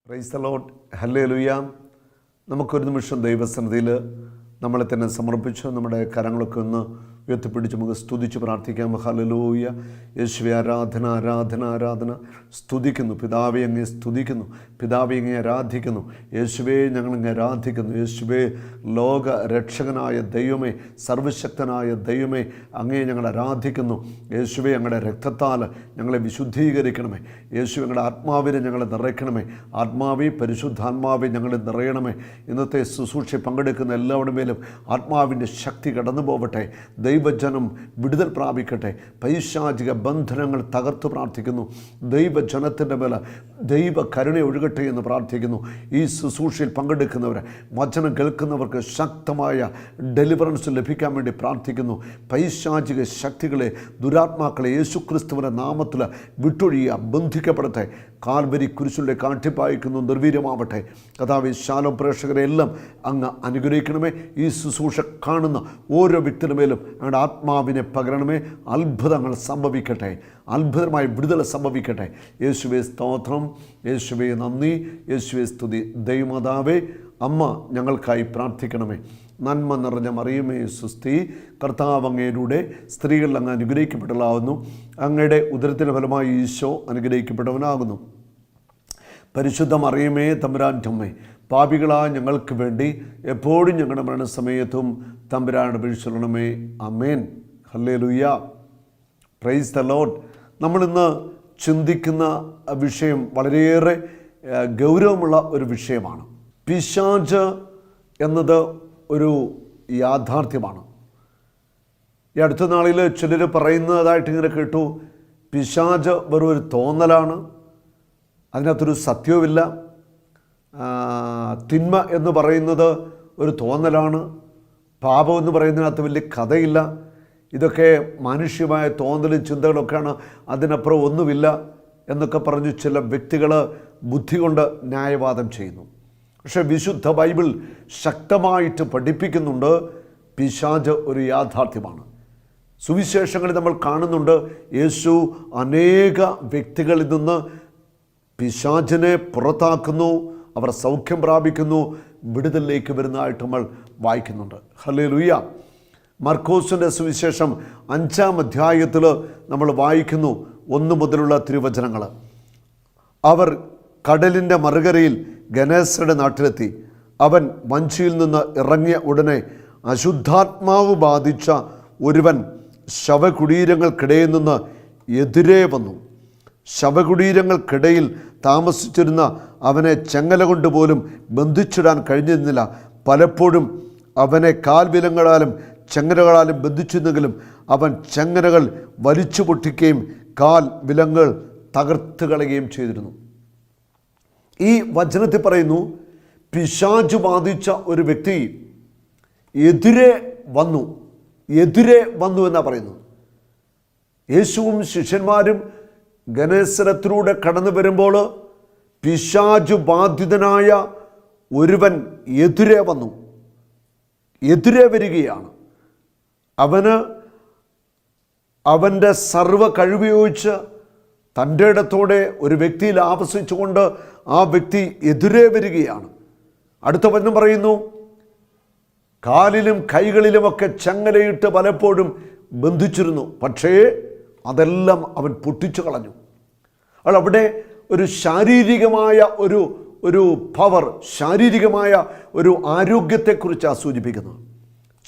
Praise the Lord. Hallelujah. നമുക്കൊരു നിമിഷം ദൈവസന്നിധിയിൽ നമ്മളെ തന്നെ സമർപ്പിച്ച് നമ്മുടെ കരങ്ങളൊക്കെ ഒന്ന് ഉയർത്തിപ്പിടിച്ച് നമുക്ക് സ്തുതിച്ച് പ്രാർത്ഥിക്കാം. ഹല്ലേലൂയ. യേശുവേ, ആരാധന ആരാധന ആരാധന. സ്തുതിക്കുന്നു പിതാവേ, അങ്ങേ സ്തുതിക്കുന്നു പിതാവേ, അങ്ങേ ആരാധിക്കുന്നു യേശുവേ, ഞങ്ങളങ്ങ് ആരാധിക്കുന്നു യേശുവേ. ലോക രക്ഷകനായ ദൈവമേ, സർവശക്തനായ ദൈവമേ, അങ്ങേ ഞങ്ങൾ ആരാധിക്കുന്നു യേശുവേ. ഞങ്ങളുടെ രക്തത്താൽ ഞങ്ങളെ വിശുദ്ധീകരിക്കണമേ യേശുവേ. ഞങ്ങളുടെ ആത്മാവിനെ ഞങ്ങളെ നിറയ്ക്കണമേ. ആത്മാവി പരിശുദ്ധാത്മാവെ ഞങ്ങളെ നിറയണമേ. ഇന്നത്തെ ശുശ്രൂഷ പങ്കെടുക്കുന്ന എല്ലാവരുടെ മേലും ആത്മാവിൻ്റെ ശക്തി കടന്നു പോവട്ടെ. ദൈവജനം വിടുതൽ പ്രാപിക്കട്ടെ. പൈശാചിക ബന്ധനങ്ങൾ തകർത്ത് പ്രാർത്ഥിക്കുന്നു. ദൈവജനത്തിൻ്റെ മേലെ ദൈവ കരുണ ഒഴുകട്ടെ എന്ന് പ്രാർത്ഥിക്കുന്നു. ഈ ശുശ്രൂഷയിൽ പങ്കെടുക്കുന്നവർ, വചനം കേൾക്കുന്നവർക്ക് ശക്തമായ ഡെലിവറൻസ് ലഭിക്കാൻ വേണ്ടി പ്രാർത്ഥിക്കുന്നു. പൈശാചിക ശക്തികളെ, ദുരാത്മാക്കളെ യേശുക്രിസ്തുവിൻ്റെ നാമത്തിൽ വിട്ടൊഴിയുക, ബന്ധിക്കപ്പെടട്ടെ. കാൽവരി കുരിശിലെ കാട്ടിപ്പായിക്കുന്നു, നിർവീര്യമാവട്ടെ. കഥാവി ശാലോ പ്രേക്ഷകരെ എല്ലാം അങ്ങ് അനുഗ്രഹിക്കണമേ. ഈ ശുശ്രൂഷ കാണുന്ന ഓരോ വ്യക്തിയുടെ മേലും അങ്ങയുടെ ആത്മാവിനെ പകരണമേ. അത്ഭുതങ്ങൾ സംഭവിക്കട്ടെ, അത്ഭുതമായ വിടുതൽ സംഭവിക്കട്ടെ. യേശുവേ സ്തോത്രം, യേശുവേ നന്ദി, യേശുവേ സ്തുതി. ദൈവമാതാവേ, അമ്മ ഞങ്ങൾക്കായി പ്രാർത്ഥിക്കണമേ. നന്മ നിറഞ്ഞ മറിയമേ സുസ്തി, കർത്താവ് അങ്ങയിലൂടെ സ്ത്രീകളിൽ അങ്ങ് അനുഗ്രഹിക്കപ്പെട്ടവളാകുന്നു. അങ്ങയുടെ ഉദരത്തിൻ്റെ ഫലമായി ഈശോ അനുഗ്രഹിക്കപ്പെട്ടവനാകുന്നു. പരിശുദ്ധ മറിയമേ തമ്പുരാൻ്റെ അമ്മേ, പാപികളായ ഞങ്ങൾക്ക് വേണ്ടി എപ്പോഴും ഞങ്ങളുടെ മരണസമയത്തും തമ്പുരാനോട് അപേക്ഷിച്ചുകൊള്ളണമേ. ആമേൻ. ഹല്ലേലൂയ. Praise the Lord. നമ്മളിന്ന് ചിന്തിക്കുന്ന വിഷയം വളരെയേറെ ഗൗരവമുള്ള ഒരു വിഷയമാണ്. പിശാച് എന്നത് ഒരു യാഥാർത്ഥ്യമാണ്. ഈ അടുത്ത നാളിൽ ചിലർ പറയുന്നതായിട്ട് ഇങ്ങനെ കേട്ടു, പിശാച് വെറും ഒരു തോന്നലാണ്, അതിനകത്തൊരു സത്യവുമില്ല. തിന്മ എന്ന് പറയുന്നത് ഒരു തോന്നലാണ്, പാപം എന്ന് പറയുന്നതിനകത്ത് വലിയ കഥയില്ല, ഇതൊക്കെ മാനുഷ്യമായ തോന്നലും ചിന്തകളൊക്കെയാണ്, അതിനപ്പുറം ഒന്നുമില്ല എന്നൊക്കെ പറഞ്ഞ് ചില വ്യക്തികൾ ബുദ്ധി കൊണ്ട് ന്യായവാദം ചെയ്യുന്നു. പക്ഷേ വിശുദ്ധ ബൈബിൾ ശക്തമായിട്ട് പഠിപ്പിക്കുന്നുണ്ട്, പിശാച് ഒരു യാഥാർത്ഥ്യമാണ്. സുവിശേഷങ്ങളിൽ നമ്മൾ കാണുന്നുണ്ട്, യേശു അനേക വ്യക്തികളിൽ നിന്ന് പിശാചിനെ പുറത്താക്കുന്നു, അവർ സൗഖ്യം പ്രാപിക്കുന്നു, വിടുതലിലേക്ക് വരുന്നതായിട്ട് നമ്മൾ വായിക്കുന്നുണ്ട്. ഹല്ലേലൂയ. മർക്കോസിൻ്റെ സുവിശേഷം 5-ാം അധ്യായത്തിൽ നമ്മൾ വായിക്കുന്നു 1 മുതലുള്ള തിരുവചനങ്ങൾ. അവർ കടലിൻ്റെ മറുകരയിൽ ഗനേസരുടെ നാട്ടിലെത്തി. അവൻ വഞ്ചിയിൽ നിന്ന് ഇറങ്ങിയ ഉടനെ അശുദ്ധാത്മാവ് ബാധിച്ച ഒരുവൻ ശവകുടീരങ്ങൾക്കിടയിൽ നിന്ന് എതിരെ വന്നു. ശവകുടീരങ്ങൾക്കിടയിൽ താമസിച്ചിരുന്ന അവനെ ചെങ്ങല കൊണ്ട് പോലും ബന്ധിച്ചിടാൻ കഴിഞ്ഞിരുന്നില്ല. പലപ്പോഴും അവനെ കാൽവിലങ്ങളാലും ചെങ്ങലകളാലും ബന്ധിച്ചിരുന്നെങ്കിലും അവൻ ചെങ്ങലകൾ വലിച്ചു പൊട്ടിക്കുകയും കാൽ വിലങ്ങൾ തകർത്ത് കളയുകയും ചെയ്തിരുന്നു. ഈ വചനത്തിൽ പറയുന്നു, പിശാച് ബാധിച്ച ഒരു വ്യക്തി എതിരെ വന്നു എന്നാണ് പറയുന്നത്. യേശുവും ശിഷ്യന്മാരും ഗനേസരത്തിലൂടെ കടന്നു വരുമ്പോൾ പിശാച് ബാധിതനായ ഒരുവൻ എതിരെ വന്നു, എതിരെ വരികയാണ്. അവൻ്റെ സർവ്വ കഴിവുപയോഗിച്ച് തൻ്റെ ഇടത്തോടെ ഒരു വ്യക്തിയിൽ ആവസിച്ചുകൊണ്ട് ആ വ്യക്തി എതിരെ വരികയാണ്. അടുത്ത വചനം പറയുന്നു, കാലിലും കൈകളിലുമൊക്കെ ചങ്ങലയിട്ട് പലപ്പോഴും ബന്ധിച്ചിരുന്നു, പക്ഷേ അതെല്ലാം അവൻ പൊട്ടിച്ചു കളഞ്ഞു. അവിടെ ഒരു ശാരീരികമായ ഒരു പവർ, ശാരീരികമായ ഒരു ആരോഗ്യത്തെക്കുറിച്ചാണ് സൂചിപ്പിക്കുന്നത്.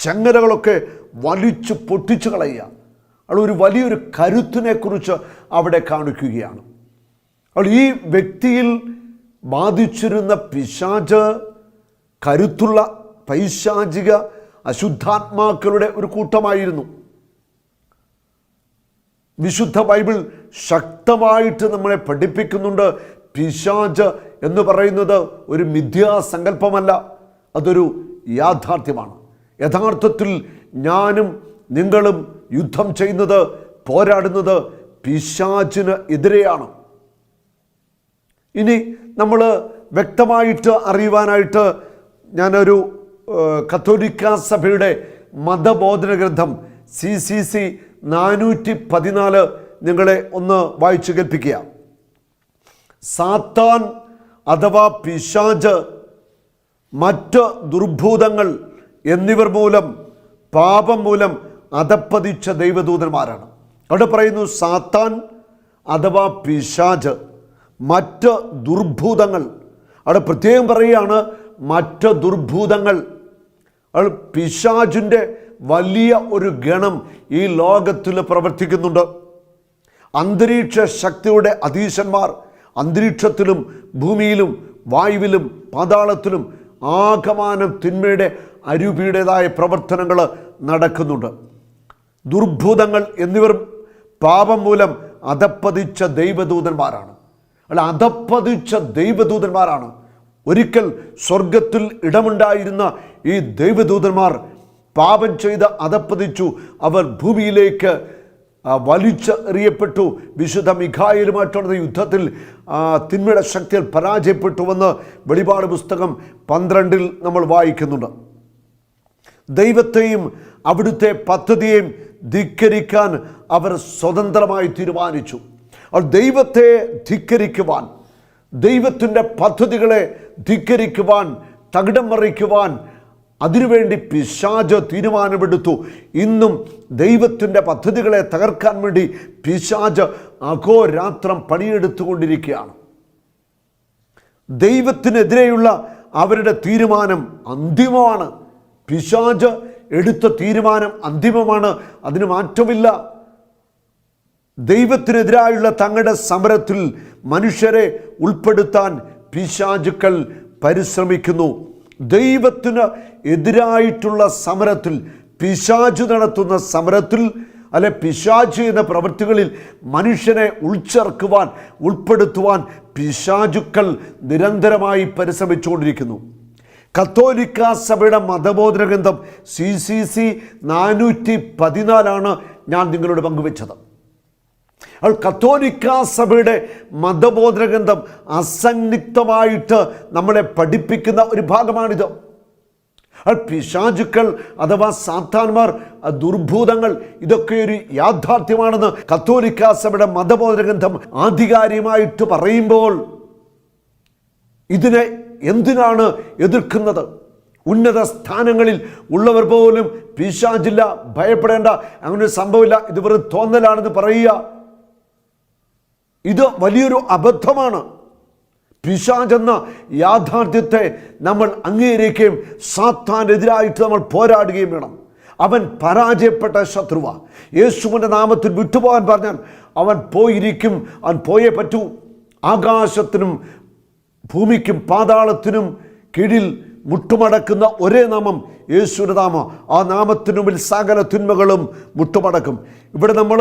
ചങ്ങലകളൊക്കെ വലിച്ചു പൊട്ടിച്ചു കളയുക, അവൾ ഒരു വലിയൊരു കരുത്തിനെക്കുറിച്ച് അവിടെ കാണിക്കുകയാണ്. അവൾ ഈ വ്യക്തിയിൽ ബാധിച്ചിരുന്ന പിശാച് കരുത്തുള്ള പൈശാചിക അശുദ്ധാത്മാക്കളുടെ ഒരു കൂട്ടമായിരുന്നു. വിശുദ്ധ ബൈബിൾ ശക്തമായിട്ട് നമ്മളെ പഠിപ്പിക്കുന്നുണ്ട്, പിശാച് എന്ന് പറയുന്നത് ഒരു മിഥ്യാസങ്കല്പമല്ല, അതൊരു യാഥാർത്ഥ്യമാണ്. യഥാർത്ഥത്തിൽ ഞാനും നിങ്ങളും യുദ്ധം ചെയ്യുന്നത്, പോരാടുന്നത് പിശാചിന് എതിരെയാണ്. ഇനി നമ്മൾ വ്യക്തമായിട്ട് അറിയുവാനായിട്ട് ഞാനൊരു കത്തോലിക്ക സഭയുടെ മതബോധന ഗ്രന്ഥം CCC 414 നിങ്ങളെ ഒന്ന് വായിച്ചു കേൾപ്പിക്കുക. സാത്താൻ അഥവാ പിശാച്, മറ്റ് ദുർഭൂതങ്ങൾ എന്നിവർ മൂലം, പാപം മൂലം അധപ്പതിച്ച ദൈവദൂതന്മാരാണ്. അവിടെ പറയുന്നു സാത്താൻ അഥവാ പിശാച്, മറ്റ് ദുർഭൂതങ്ങൾ. അവിടെ പ്രത്യേകം പറയുകയാണ് മറ്റ് ദുർഭൂതങ്ങൾ. പിശാചിൻ്റെ വലിയ ഒരു ഗണം ഈ ലോകത്തിൽ പ്രവർത്തിക്കുന്നുണ്ട്. അന്തരീക്ഷ ശക്തിയുടെ അധീശന്മാർ അന്തരീക്ഷത്തിലും ഭൂമിയിലും വായുവിലും പാതാളത്തിലും ആകമാനം തിന്മയുടെ അരൂപിയുടേതായ പ്രവർത്തനങ്ങൾ നടക്കുന്നുണ്ട്. ദുർഭൂതങ്ങൾ എന്നിവർ പാപം മൂലം അധപ്പതിച്ച ദൈവദൂതന്മാരാണ്. അല്ല, അധപ്പതിച്ച ദൈവദൂതന്മാരാണ്. ഒരിക്കൽ സ്വർഗത്തിൽ ഇടമുണ്ടായിരുന്ന ഈ ദൈവദൂതന്മാർ പാപം ചെയ്ത് അധപ്പതിച്ചു. അവർ ഭൂമിയിലേക്ക് വലിച്ചെറിയപ്പെട്ടു. വിശുദ്ധ മിഖായേലുമായിട്ടുള്ള യുദ്ധത്തിൽ തിന്മയുടെ ശക്തിയിൽ പരാജയപ്പെട്ടുവെന്ന് വെളിപാട് പുസ്തകം 12 നമ്മൾ വായിക്കുന്നുണ്ട്. ദൈവത്തെയും അവിടുത്തെ പദ്ധതിയെയും ധിക്കരിക്കാൻ അവർ സ്വതന്ത്രമായി തീരുമാനിച്ചു. ദൈവത്തെ ധിക്കരിക്കുവാൻ, ദൈവത്തിൻ്റെ പദ്ധതികളെ ധിക്കരിക്കുവാൻ, തകിടം മറിക്കുവാൻ അതിനുവേണ്ടി പിശാച് തീരുമാനമെടുത്തു. ഇന്നും ദൈവത്തിൻ്റെ പദ്ധതികളെ തകർക്കാൻ വേണ്ടി പിശാച് അഹോരാത്രം പണിയെടുത്തുകൊണ്ടിരിക്കുകയാണ്. ദൈവത്തിനെതിരെയുള്ള അവരുടെ തീരുമാനം അന്തിമമാണ്. പിശാച് എടുത്ത തീരുമാനം അന്തിമമാണ്, അതിന് മാറ്റമില്ല. ദൈവത്തിനെതിരായുള്ള തങ്ങളുടെ സമരത്തിൽ മനുഷ്യരെ ഉൾപ്പെടുത്താൻ പിശാചുക്കൾ പരിശ്രമിക്കുന്നു. ദൈവത്തിന് എതിരായിട്ടുള്ള സമരത്തിൽ, പിശാച് നടത്തുന്ന സമരത്തിൽ, അല്ലെ പിശാച് എന്ന പ്രവൃത്തികളിൽ മനുഷ്യനെ ഉൾച്ചേർക്കുവാൻ, ഉൾപ്പെടുത്തുവാൻ പിശാചുക്കൾ നിരന്തരമായി പരിശ്രമിച്ചുകൊണ്ടിരിക്കുന്നു. കത്തോലിക്ക സഭയുടെ മതബോധന ഗ്രന്ഥം CCC 414 ഞാൻ നിങ്ങളോട് പങ്കുവെച്ചത്. കത്തോലിക്ക സഭയുടെ മതബോധന ഗ്രന്ഥം അസന്നിഗ്ധമായിട്ട് നമ്മളെ പഠിപ്പിക്കുന്ന ഒരു ഭാഗമാണിത്. പിശാചുക്കൾ അഥവാ സാത്താന്മാർ, ദുർഭൂതങ്ങൾ, ഇതൊക്കെ ഒരു യാഥാർത്ഥ്യമാണെന്ന് കത്തോലിക്ക സഭയുടെ മതബോധന ഗ്രന്ഥം ആധികാരികമായിട്ട് പറയുമ്പോൾ ഇതിനെ എന്തിനാണ് എതിർക്കുന്നത്? ഉന്നത സ്ഥാനങ്ങളിൽ ഉള്ളവർ പോലും പിശാചില്ല, ഭയപ്പെടേണ്ട, അങ്ങനൊരു സംഭവമില്ല, ഇത് വെറും തോന്നലാണെന്ന് പറയുക, ഇത് വലിയൊരു അബദ്ധമാണ്. പിശാചെന്ന യാഥാർത്ഥ്യത്തെ നമ്മൾ അംഗീകരിക്കുകയും സാത്താനെതിരായിട്ട് നമ്മൾ പോരാടുകയും വേണം. അവൻ പരാജയപ്പെട്ട ശത്രുവ. യേശുവിൻ്റെ നാമത്തിൽ വിട്ടുപോകാൻ പറഞ്ഞാൽ അവൻ പോയിരിക്കും, അവൻ പോയേ പറ്റൂ. ആകാശത്തിനും ഭൂമിക്കും പാതാളത്തിനും കീഴിൽ മുട്ടുമടക്കുന്ന ഒരേ നാമം യേശുവിൻ്റെ നാമം. ആ നാമത്തിനു മുമ്പിൽ സകല തിന്മകളും മുട്ടുമടക്കും. ഇവിടെ നമ്മൾ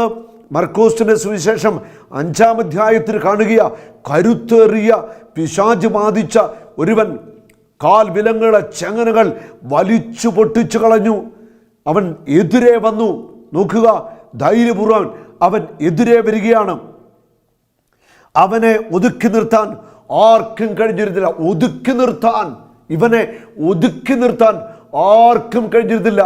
മർക്കോസിന്റെ സുവിശേഷം 5-ാം അധ്യായത്തിൽ കാണുക, കരുത്തേറിയ പിശാച് ബാധിച്ച ഒരുവൻ കാൽ വിലങ്ങുകളെ ചെങ്ങനകൾ വലിച്ചു പൊട്ടിച്ചു കളഞ്ഞു. അവൻ എതിരെ വന്നു. നോക്കുക, ധൈര്യപൂർവ്വം അവൻ എതിരെ വരികയാണ്. അവനെ ഒതുക്കി നിർത്താൻ ആർക്കും കഴിഞ്ഞിരുന്നില്ല. ഇവനെ ഒതുക്കി നിർത്താൻ ആർക്കും കഴിഞ്ഞിരുന്നില്ല.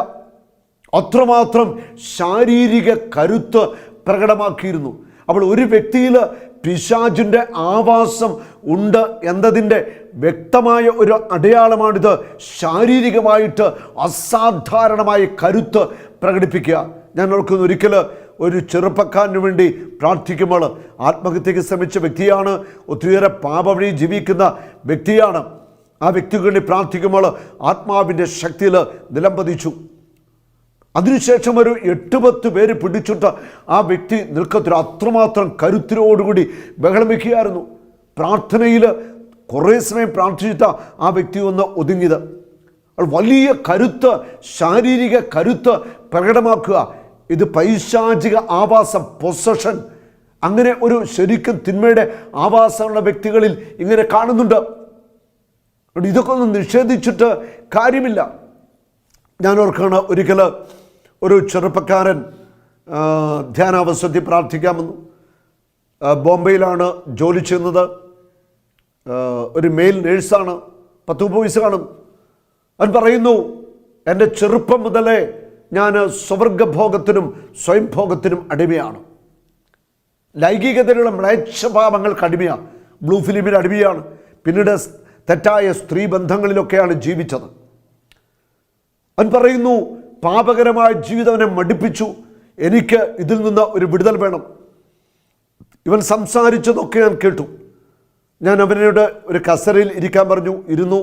അത്രമാത്രം ശാരീരിക കരുത്ത് പ്രകടമാക്കിയിരുന്നു. അപ്പോൾ ഒരു വ്യക്തിയിൽ പിശാചിൻ്റെ ആവാസം ഉണ്ട് എന്നതിൻ്റെ വ്യക്തമായ ഒരു അടയാളമാണിത്. ശാരീരികമായിട്ട് അസാധാരണമായ കരുത്ത് പ്രകടിപ്പിക്കുക. ഞാൻ ഓർക്കുന്നു, ഒരിക്കൽ ഒരു ചെറുപ്പക്കാരന് വേണ്ടി പ്രാർത്ഥിക്കുമ്പോൾ, ആത്മഹത്യക്ക് ശ്രമിച്ച വ്യക്തിയാണ്, ഒത്തിരിയേറെ പാപവഴി ജീവിക്കുന്ന വ്യക്തിയാണ്. ആ വ്യക്തിക്ക് വേണ്ടി പ്രാർത്ഥിക്കുമ്പോൾ ആത്മാവിൻ്റെ ശക്തിയിൽ നിലംപതിച്ചു. അതിനുശേഷം ഒരു 8-10 പേര് പിടിച്ചിട്ട് ആ വ്യക്തി നിൽക്കത്തില്ല. അത്രമാത്രം കരുത്തിനോടുകൂടി ബഹളം വയ്ക്കുകയായിരുന്നു. പ്രാർത്ഥനയിൽ കുറേ സമയം പ്രാർത്ഥിച്ചിട്ട് ആ വ്യക്തി ഒന്ന് ഒതുങ്ങിയത്. വലിയ കരുത്ത്, ശാരീരിക കരുത്ത് പ്രകടമാക്കുക. ഇത് പൈശാചിക ആവാസം, പൊസഷൻ, അങ്ങനെ ഒരു ശരിക്കും തിന്മയുടെ ആവാസമുള്ള വ്യക്തികളിൽ ഇങ്ങനെ കാണുന്നുണ്ട്. ഇതൊക്കെ ഒന്നും നിഷേധിച്ചിട്ട് കാര്യമില്ല. ഞാൻ ഓർക്കാണ്, ഒരിക്കൽ ഒരു ചെറുപ്പക്കാരൻ ധ്യാനാവസരത്തിൽ പ്രാർത്ഥിക്കാമെന്നു. ബോംബെയിലാണ് ജോലി ചെയ്യുന്നത്. ഒരു മെയിൽ നേഴ്സാണ്, 10-30 വയസ്സ് കാണും. അവൻ പറയുന്നു, എൻ്റെ ചെറുപ്പം മുതലേ ഞാൻ സ്വവർഗഭോഗത്തിനും സ്വയംഭോഗത്തിനും അടിമയാണ്. ലൈംഗികതയിലുള്ള മ്ലേച്ഛഭാവങ്ങൾക്ക് അടിമയാണ്. ബ്ലൂ ഫിലിമിന് അടിമയാണ്. പിന്നീട് തെറ്റായ സ്ത്രീ ബന്ധങ്ങളിലൊക്കെയാണ് ജീവിച്ചത്. അവൻ പറയുന്നു, പാപകരമായ ജീവിതം അവനെ മടുപ്പിച്ചു, എനിക്ക് ഇതിൽ നിന്ന് ഒരു വിടുതൽ വേണം. ഇവൻ സംസാരിച്ചതൊക്കെ ഞാൻ കേട്ടു. ഞാൻ അവനോട് ഒരു കസരയിൽ ഇരിക്കാൻ പറഞ്ഞു, ഇരുന്നു.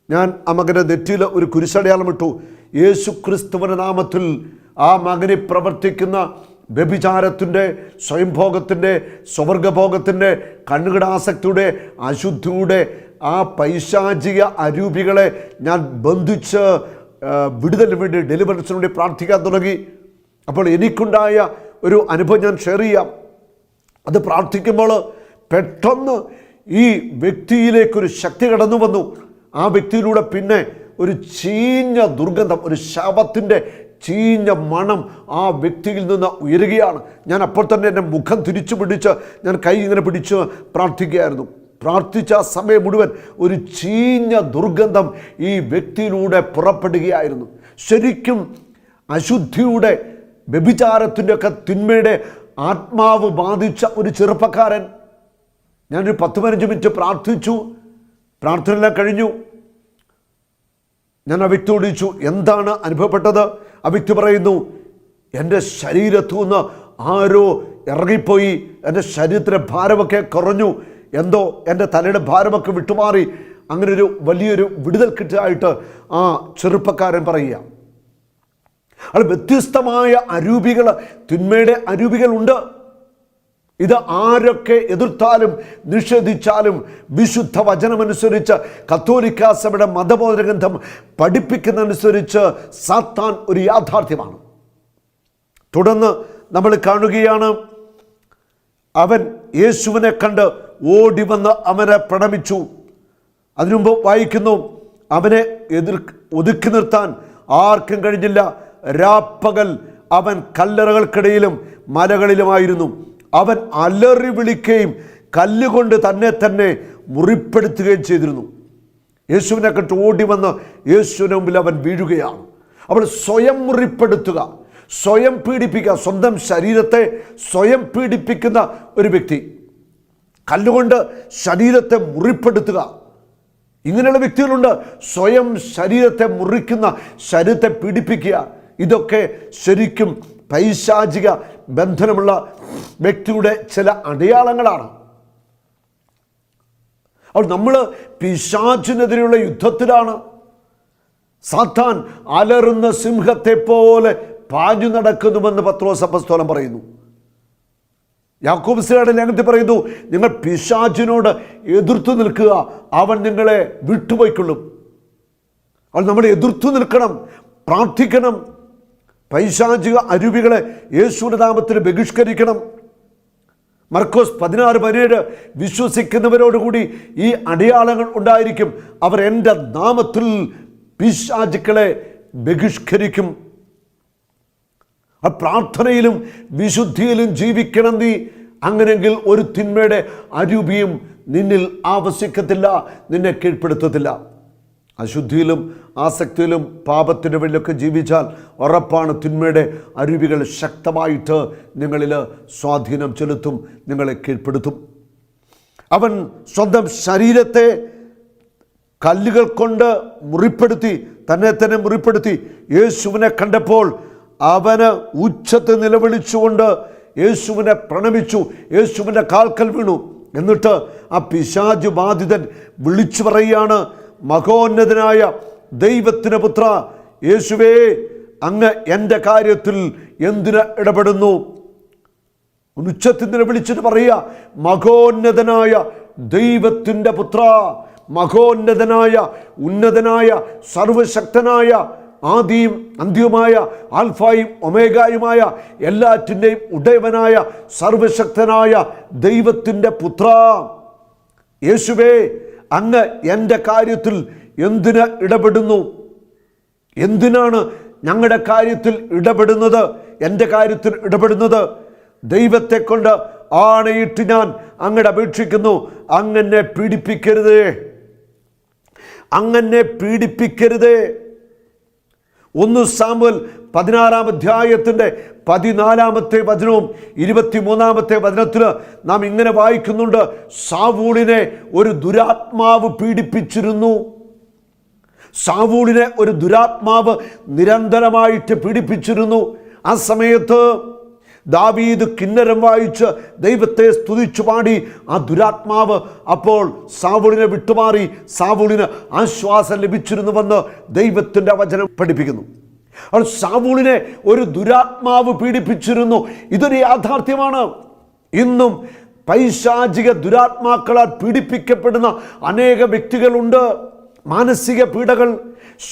ഞാൻ ആ മകൻ്റെ നെറ്റിയിൽ ഒരു കുരിശടയാളം ഇട്ടു. യേശു ക്രിസ്തുവിൻ്റെ നാമത്തിൽ ആ മകനെ പ്രവർത്തിക്കുന്ന വ്യഭിചാരത്തിൻ്റെ, സ്വയംഭോഗത്തിൻ്റെ, സ്വർഗഭോഗത്തിൻ്റെ, കണ്ണുകടാസക്തിയുടെ, അശുദ്ധിയുടെ ആ പൈശാചിക അരൂപികളെ ഞാൻ ബന്ധിച്ച് വിടുതലിന് വേണ്ടി, ഡെലിവറൻസിന് വേണ്ടി പ്രാർത്ഥിക്കാൻ തുടങ്ങി. അപ്പോൾ എനിക്കുണ്ടായ ഒരു അനുഭവം ഞാൻ ഷെയർ ചെയ്യാം. അത് പ്രാർത്ഥിക്കുമ്പോൾ പെട്ടെന്ന് ഈ വ്യക്തിയിലേക്കൊരു ശക്തി കടന്നു വന്നു. ആ വ്യക്തിയിലൂടെ പിന്നെ ഒരു ചീഞ്ഞ ദുർഗന്ധം, ഒരു ശവത്തിൻ്റെ ചീഞ്ഞ മണം ആ വ്യക്തിയിൽ നിന്ന് ഉയരുകയാണ്. ഞാൻ അപ്പോൾ തന്നെ എൻ്റെ മുഖം തിരിച്ചു പിടിച്ച് ഞാൻ കൈ ഇങ്ങനെ പിടിച്ച് പ്രാർത്ഥിക്കുകയായിരുന്നു. പ്രാർത്ഥിച്ച സമയം മുഴുവൻ ഒരു ചീഞ്ഞ ദുർഗന്ധം ഈ വ്യക്തിയിലൂടെ പുറപ്പെടുകയായിരുന്നു. ശരിക്കും അശുദ്ധിയുടെ, വ്യഭിചാരത്തിൻ്റെ ഒക്കെ തിന്മയുടെ ആത്മാവ് ബാധിച്ച ഒരു ചെറുപ്പക്കാരൻ. ഞാനൊരു 10-15 മിനിറ്റ് പ്രാർത്ഥിച്ചു. പ്രാർത്ഥനയെല്ലാം കഴിഞ്ഞു. ഞാൻ ആ വ്യക്തിയോട് ചോദിച്ചു, എന്താണ് അനുഭവപ്പെട്ടത്? ആ വ്യക്തി പറയുന്നു, എൻ്റെ ശരീരത്തു നിന്ന് ആരോ ഇറങ്ങിപ്പോയി, എൻ്റെ ശരീരത്തിൻ്റെ ഭാരമൊക്കെ കുറഞ്ഞു, എന്തോ എൻ്റെ തലയുടെ ഭാരമൊക്കെ വിട്ടുമാറി. അങ്ങനെ ഒരു വലിയൊരു വിടുതൽ കിട്ടായിട്ട് ആ ചെറുപ്പക്കാരൻ പറയുക. അത് വ്യത്യസ്തമായ അരൂപികൾ, തിന്മയുടെ അരൂപികളുണ്ട്. ഇത് ആരൊക്കെ എതിർത്താലും നിഷേധിച്ചാലും വിശുദ്ധ വചനമനുസരിച്ച്, കത്തോലിക്കാ സഭയുടെ മതബോധന ഗ്രന്ഥം പഠിപ്പിക്കുന്നതനുസരിച്ച് സാത്താൻ ഒരു യാഥാർത്ഥ്യമാണ്. തുടർന്ന് നമ്മൾ കാണുകയാണ്, അവൻ യേശുവിനെ കണ്ട് ഓടി വന്ന് അവനെ പ്രണമിച്ചു. അതിനുമുമ്പ് വായിക്കുന്നു, അവനെ ഒതുക്കി നിർത്താൻ ആർക്കും കഴിഞ്ഞില്ല. രാപ്പകൽ അവൻ കല്ലറകൾക്കിടയിലും മലകളിലുമായിരുന്നു. അവൻ അലറി വിളിക്കുകയും കല്ലുകൊണ്ട് തന്നെ മുറിപ്പെടുത്തുകയും ചെയ്തിരുന്നു. യേശുവിനെ കണ്ട് ഓടി വന്ന് യേശുവിന് മുമ്പിൽ അവൻ വീഴുകയാണ്. അവൾ സ്വയം മുറിപ്പെടുത്തുക, സ്വയം പീഡിപ്പിക്കുക, സ്വന്തം ശരീരത്തെ സ്വയം പീഡിപ്പിക്കുന്ന ഒരു വ്യക്തി, കല്ലുകൊണ്ട് ശരീരത്തെ മുറിപ്പെടുത്തുക. ഇങ്ങനെയുള്ള വ്യക്തികളുണ്ട്. സ്വയം ശരീരത്തെ മുറിക്കുന്ന, ശരീരത്തെ പീഡിപ്പിക്കുക. ഇതൊക്കെ ശരിക്കും പൈശാചിക ബന്ധനമുള്ള വ്യക്തിയുടെ ചില അടയാളങ്ങളാണ്. അപ്പോൾ നമ്മൾ പിശാചിനെതിരെയുള്ള യുദ്ധത്തിലാണ്. സാത്താൻ അലറുന്ന സിംഹത്തെ പോലെ പാഞ്ഞു നടക്കുന്നുവെന്ന് പത്രോസ് അപ്പോസ്തലൻ പറയുന്നു. യാക്കോബ് ശ്ലീഹയുടെ ലേഖനത്തിൽ പറയുന്നു, നിങ്ങൾ പിശാചിനോട് എതിർത്തു നിൽക്കുക, അവൻ നിങ്ങളെ വിട്ടുപോയിക്കൊള്ളും. അപ്പോൾ നമ്മൾ എതിർത്തു നിൽക്കണം, പ്രാർത്ഥിക്കണം. പൈശാചിക അരൂപികളെ യേശുവിന്റെ നാമത്തിൽ ബഹിഷ്കരിക്കണം. മർക്കോസ് 16:17 വിശ്വസിക്കുന്നവരോടുകൂടി ഈ അടയാളങ്ങൾ ഉണ്ടായിരിക്കും, അവർ എൻ്റെ നാമത്തിൽ പിശാചുക്കളെ ബഹിഷ്കരിക്കും. ആ പ്രാർത്ഥനയിലും വിശുദ്ധിയിലും ജീവിക്കണം നീ. അങ്ങനെയെങ്കിൽ ഒരു തിന്മയുടെ അരൂപിയും നിന്നിൽ ആവസിക്കത്തില്ല, നിന്നെ കീഴ്പ്പെടുത്തത്തില്ല. അശുദ്ധിയിലും ആസക്തിയിലും പാപത്തിൻ്റെ വഴിയിലൊക്കെ ജീവിച്ചാൽ ഉറപ്പാണ് തിന്മയുടെ അരൂപികൾ ശക്തമായിട്ട് നിങ്ങളിൽ സ്വാധീനം ചെലുത്തും, നിങ്ങളെ കീഴ്പ്പെടുത്തും. അവൻ സ്വന്തം ശരീരത്തെ കല്ലുകൾ കൊണ്ട് മുറിപ്പെടുത്തി, തന്നെ മുറിപ്പെടുത്തി. യേശുവിനെ കണ്ടപ്പോൾ അവന് ഉച്ചത്തിൽ നിലവിളിച്ചുകൊണ്ട് യേശുവിനെ പ്രണമിച്ചു, യേശുവിൻ്റെ കാൽക്കൽ വീണു. എന്നിട്ട് ആ പിശാച് ബാധിതൻ വിളിച്ചു പറയുകയാണ്, മഹോന്നതനായ ദൈവത്തിൻ്റെ പുത്ര യേശുവേ, അങ്ങ് എൻ്റെ കാര്യത്തിൽ എന്തിന് ഇടപെടുന്നു? ഉച്ചത്തിൽ നിലവിളിച്ചിട്ട് പറയുക, മഹോന്നതനായ ദൈവത്തിൻ്റെ പുത്ര, മഹോന്നതനായ, ഉന്നതനായ, സർവശക്തനായ, ആദിയും അന്ത്യവുമായ, ആൽഫായും ഒമേഗായുമായ, എല്ലാറ്റിൻ്റെയും ഉടയവനായ, സർവശക്തനായ ദൈവത്തിൻ്റെ പുത്ര യേശുവേ, അങ്ങ് എൻ്റെ കാര്യത്തിൽ എന്തിന് ഇടപെടുന്നു? എന്തിനാണ് ഞങ്ങളുടെ കാര്യത്തിൽ ഇടപെടുന്നത്? എൻ്റെ കാര്യത്തിൽ ഇടപെടുന്നത്? ദൈവത്തെ കൊണ്ട് ആണയിട്ട് ഞാൻ അങ്ങോട്ട് അപേക്ഷിക്കുന്നു, അങ്ങനെ പീഡിപ്പിക്കരുതേ, അങ്ങനെ പീഡിപ്പിക്കരുതേ. 1 സാമുവേൽ 16-ാം അധ്യായത്തിൻ്റെ 14-ാമത്തെ വചനവും 23-ാമത്തെ വചനത്തിൽ നാം ഇങ്ങനെ വായിക്കുന്നുണ്ട്: ശൗലിനെ ഒരു ദുരാത്മാവ് പീഡിപ്പിച്ചിരുന്നു. ശൗലിനെ ഒരു ദുരാത്മാവ് നിരന്തരമായിട്ട് പീഡിപ്പിച്ചിരുന്നു. ആ സമയത്ത് ദാവീദ് കിന്നരം വായിച്ച് ദൈവത്തെ സ്തുതിച്ചു പാടി ആ ദുരാത്മാവ് അപ്പോൾ ശൗലിനെ വിട്ടുമാറി ശൗലിന് ആശ്വാസം ലഭിച്ചിരുന്നുവെന്ന് ദൈവത്തിൻ്റെ വചനം പഠിപ്പിക്കുന്നു. അപ്പോൾ ശൗലിനെ ഒരു ദുരാത്മാവ് പീഡിപ്പിച്ചിരുന്നു. ഇതൊരു യാഥാർത്ഥ്യമാണ്. ഇന്നും പൈശാചിക ദുരാത്മാക്കളാൽ പീഡിപ്പിക്കപ്പെടുന്ന അനേക വ്യക്തികളുണ്ട്. മാനസിക പീഡകൾ,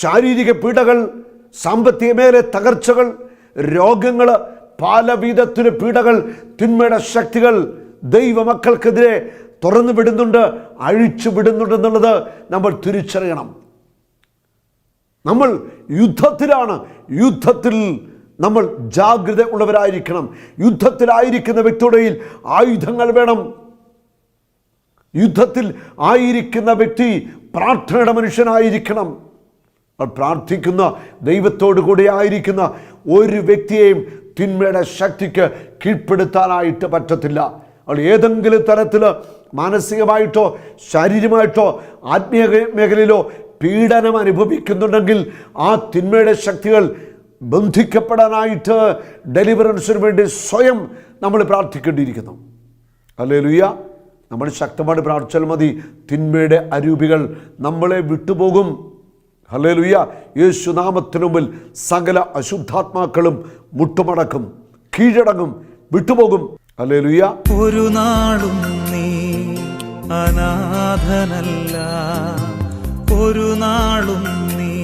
ശാരീരിക പീഡകൾ, സാമ്പത്തിക മേഖല തകർച്ചകൾ, രോഗങ്ങൾ, പല വിധത്തിലെ പീഡകൾ, തിന്മയുടെ ശക്തികൾ ദൈവമക്കൾക്കെതിരെ തുറന്നു വിടുന്നുണ്ട്, അഴിച്ചു വിടുന്നുണ്ടെന്നുള്ളത് നമ്മൾ തിരിച്ചറിയണം. നമ്മൾ യുദ്ധത്തിലാണ്. യുദ്ധത്തിൽ നമ്മൾ ജാഗ്രത ഉള്ളവരായിരിക്കണം. യുദ്ധത്തിലായിരിക്കുന്ന വ്യക്തിയുടെ കയ്യിൽ ആയുധങ്ങൾ വേണം. യുദ്ധത്തിൽ ആയിരിക്കുന്ന വ്യക്തി പ്രാർത്ഥനയുടെ മനുഷ്യനായിരിക്കണം. പ്രാർത്ഥിക്കുന്ന ദൈവത്തോടു കൂടി ആയിരിക്കുന്ന ഒരു വ്യക്തിയെയും തിന്മയുടെ ശക്തിക്ക് കീഴ്പ്പെടുത്താനായിട്ട് പറ്റത്തില്ല. അവൾ ഏതെങ്കിലും തരത്തിൽ മാനസികമായിട്ടോ ശാരീരികമായിട്ടോ ആത്മീയ മേഖലയിലോ പീഡനം അനുഭവിക്കുന്നുണ്ടെങ്കിൽ ആ തിന്മയുടെ ശക്തികൾ ബന്ധിക്കപ്പെടാനായിട്ട് ഡെലിവറൻസിന് വേണ്ടി സ്വയം നമ്മൾ പ്രാർത്ഥിക്കേണ്ടിയിരിക്കുന്നു. ഹല്ലേലൂയ. നമ്മൾ ശക്തമായിട്ട് പ്രാർത്ഥിച്ചാൽ മതി. തിന്മയുടെ അരൂപികൾ നമ്മളെ വിട്ടുപോകും. ഹല്ലേലൂയ. യേശുനാമത്തിനു മുമ്പിൽ സകല അശുദ്ധാത്മാക്കളും മുട്ടുമടക്കും, കീഴടങ്ങും, വിട്ടുപോകും. ഹല്ലേലൂയ. ഒരു നാളും നീ അനാഥനല്ല, ഒരു നാളും നീ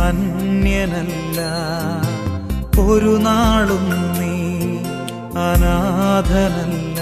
അന്യനല്ല, ഒരു നാളും നീ അനാഥനല്ല.